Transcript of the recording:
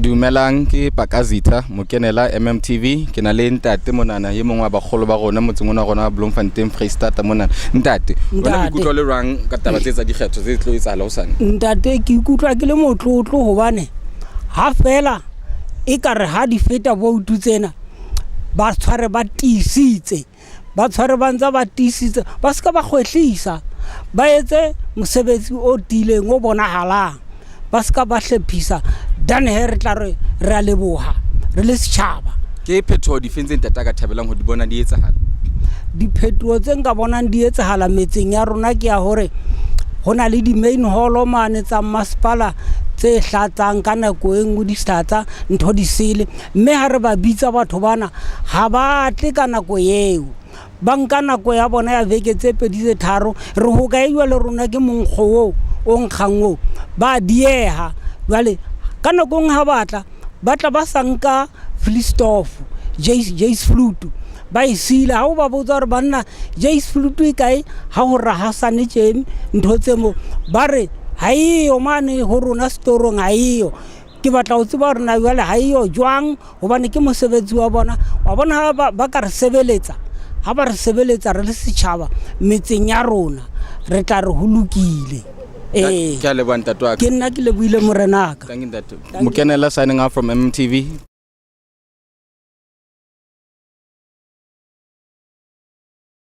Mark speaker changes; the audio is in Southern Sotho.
Speaker 1: Dumelang ke Pakazitha mokenela MMTV ke na le ntate monana ye mongwe ba kholo ba rona motseng ona rona Bloemfontein Freestata mona ntate bona ke ikutlwa le rang ka taba tsa dikgetho tse tlo etsala hosane
Speaker 2: ntate ke ikutlwa ke le motlotlo hobane ha fela e ka re ha di feta voutu tsena ba tshware ba tisitse ba tshware ba ntse ba tisitse ba ska ba khwehlisa ba etse mosebetsi o tileng o bonahalang ba ska ba hlephisa dan her tla re a leboha re le setjhaba
Speaker 1: ke phetho difense ntata ka thabelang ho di bona di etsahala
Speaker 2: diphetho tse nka bonang di etsahala metseng ya rona ke ya hore hona le di main hall mane tsa masepala tse hlatsang ka nako e nngwe di hlatsa ntho di sele mme ha re ba bitsa batho bana ha ba tle ka nako eo ba nka nako ya bona ya veke tse pedi tse tharo re ho kaewa le rona ke monkgo o nkgango ba dieha jwale ka nako ha batla ba sanka Flistoff Jace Flute ba isila ha o ba botsa re banna Jace Flute e kae ha ho rahasane tjeng ntho tse mo ba re ha iyo mane ho rona storong ha iyo ke batla ho tseba rena jwale ha iyo jwang hobane ke mosebetsi wa bona ba ka re sebeletsa ha ba re sebeletsa re le setjhaba metseng ya rona re tla re hulukile
Speaker 1: ke a leboha ntate wa ka
Speaker 2: ke nna ke lebohile morenaka
Speaker 1: mokenela signing out from MMTV